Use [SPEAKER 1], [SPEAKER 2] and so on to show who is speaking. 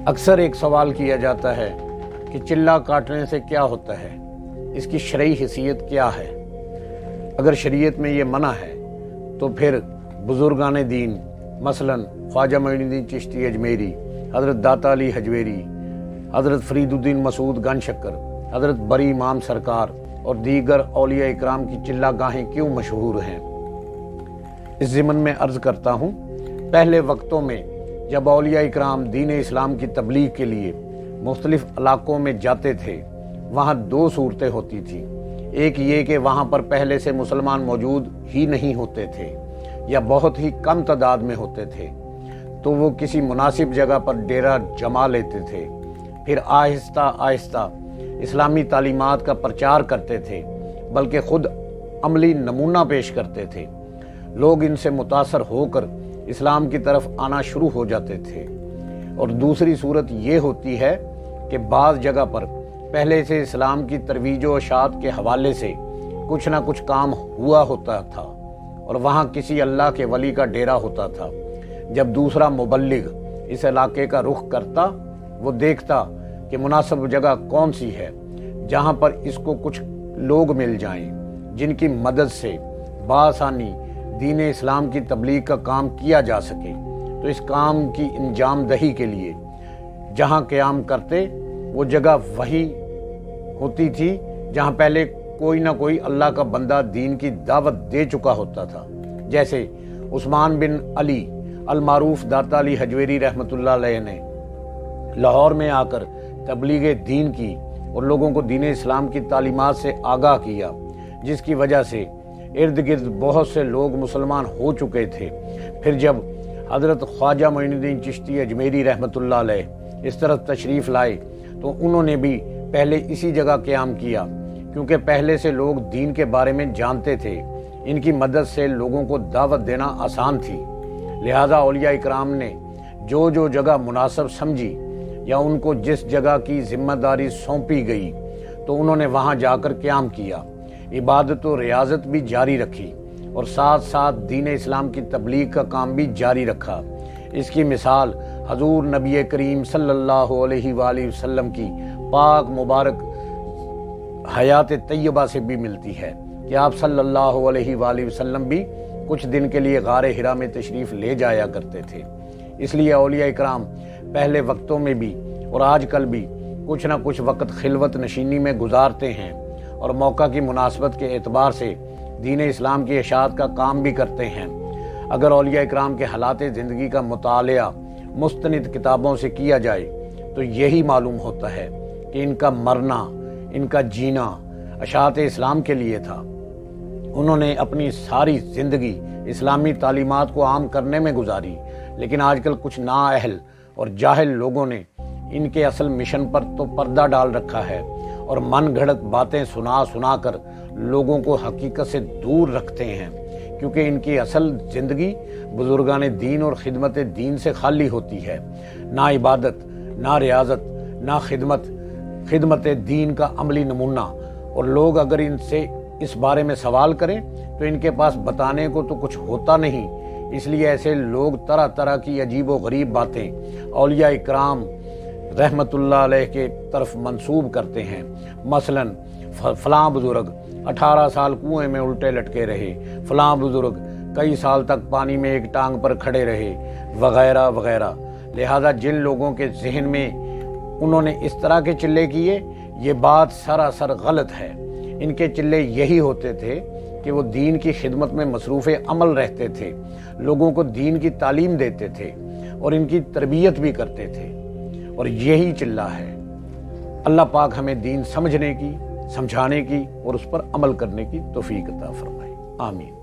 [SPEAKER 1] اکثر ایک سوال کیا جاتا ہے کہ چلہ کاٹنے سے کیا ہوتا ہے، اس کی شرعی حیثیت کیا ہے۔ اگر شریعت میں یہ منع ہے تو پھر بزرگان دین مثلا خواجہ معین الدین چشتی اجمیری، حضرت داتا علی حجویری، حضرت فرید الدین مسعود گن شکر، حضرت بری امام سرکار اور دیگر اولیاء اکرام کی چلہ گاہیں کیوں مشہور ہیں؟ اس ضمن میں عرض کرتا ہوں، پہلے وقتوں میں جب اولیاء اکرام دین اسلام کی تبلیغ کے لیے مختلف علاقوں میں جاتے تھے، وہاں دو صورتیں ہوتی تھیں۔ ایک یہ کہ وہاں پر پہلے سے مسلمان موجود ہی نہیں ہوتے تھے یا بہت ہی کم تعداد میں ہوتے تھے، تو وہ کسی مناسب جگہ پر ڈیرہ جما لیتے تھے، پھر آہستہ آہستہ اسلامی تعلیمات کا پرچار کرتے تھے، بلکہ خود عملی نمونہ پیش کرتے تھے۔ لوگ ان سے متاثر ہو کر اسلام کی طرف آنا شروع ہو جاتے تھے۔ اور دوسری صورت یہ ہوتی ہے کہ بعض جگہ پر پہلے سے اسلام کی ترویج و اشاعت کے حوالے سے کچھ نہ کچھ کام ہوا ہوتا تھا اور وہاں کسی اللہ کے ولی کا ڈیرا ہوتا تھا۔ جب دوسرا مبلغ اس علاقے کا رخ کرتا، وہ دیکھتا کہ مناسب جگہ کون سی ہے جہاں پر اس کو کچھ لوگ مل جائیں جن کی مدد سے بآسانی دین اسلام کی تبلیغ کا کام کیا جا سکے، تو اس کام کی انجام دہی کے لیے جہاں قیام کرتے، وہ جگہ وہی ہوتی تھی جہاں پہلے کوئی نہ کوئی اللہ کا بندہ دین کی دعوت دے چکا ہوتا تھا۔ جیسے عثمان بن علی المعروف داتا علی حجویری رحمۃ اللہ علیہ نے لاہور میں آ کر تبلیغ دین کی اور لوگوں کو دین اسلام کی تعلیمات سے آگاہ کیا، جس کی وجہ سے ارد گرد بہت سے لوگ مسلمان ہو چکے تھے۔ پھر جب حضرت خواجہ معین الدین چشتی اجمیری رحمۃ اللہ علیہ اس طرف تشریف لائے تو انہوں نے بھی پہلے اسی جگہ قیام کیا، کیونکہ پہلے سے لوگ دین کے بارے میں جانتے تھے، ان کی مدد سے لوگوں کو دعوت دینا آسان تھی۔ لہذا اولیاء اکرام نے جو جگہ مناسب سمجھی یا ان کو جس جگہ کی ذمہ داری سونپی گئی تو انہوں نے وہاں جا کر قیام کیا، عبادت و ریاضت بھی جاری رکھی اور ساتھ ساتھ دین اسلام کی تبلیغ کا کام بھی جاری رکھا۔ اس کی مثال حضور نبی کریم صلی اللہ علیہ وآلہ وسلم کی پاک مبارک حیات طیبہ سے بھی ملتی ہے کہ آپ صلی اللہ علیہ وآلہ وسلم بھی کچھ دن کے لیے غار حرا میں تشریف لے جایا کرتے تھے۔ اس لیے اولیاء اکرام پہلے وقتوں میں بھی اور آج کل بھی کچھ نہ کچھ وقت خلوت نشینی میں گزارتے ہیں اور موقع کی مناسبت کے اعتبار سے دین اسلام کی اشاعت کا کام بھی کرتے ہیں۔ اگر اولیاء اکرام کے حالات زندگی کا مطالعہ مستند کتابوں سے کیا جائے تو یہی معلوم ہوتا ہے کہ ان کا مرنا، ان کا جینا اشاعت اسلام کے لیے تھا۔ انہوں نے اپنی ساری زندگی اسلامی تعلیمات کو عام کرنے میں گزاری، لیکن آج کل کچھ نااہل اور جاہل لوگوں نے ان کے اصل مشن پر تو پردہ ڈال رکھا ہے اور من گھڑت باتیں سنا کر لوگوں کو حقیقت سے دور رکھتے ہیں، کیونکہ ان کی اصل زندگی بزرگان دین اور خدمت دین سے خالی ہوتی ہے۔ نہ عبادت، نہ ریاضت، نہ خدمت دین کا عملی نمونہ، اور لوگ اگر ان سے اس بارے میں سوال کریں تو ان کے پاس بتانے کو تو کچھ ہوتا نہیں۔ اس لیے ایسے لوگ طرح طرح کی عجیب و غریب باتیں اولیاء اکرام رحمت اللہ علیہ کے طرف منسوب کرتے ہیں۔ مثلا فلاں بزرگ 18 سال کنویں میں الٹے لٹکے رہے، فلاں بزرگ کئی سال تک پانی میں ایک ٹانگ پر کھڑے رہے، وغیرہ وغیرہ۔ لہذا جن لوگوں کے ذہن میں انہوں نے اس طرح کے چلے کیے، یہ بات سراسر غلط ہے۔ ان کے چلے یہی ہوتے تھے کہ وہ دین کی خدمت میں مصروف عمل رہتے تھے، لوگوں کو دین کی تعلیم دیتے تھے اور ان کی تربیت بھی کرتے تھے، اور یہی چلہ ہے۔ اللہ پاک ہمیں دین سمجھنے کی، سمجھانے کی اور اس پر عمل کرنے کی توفیق عطا فرمائے۔ آمین۔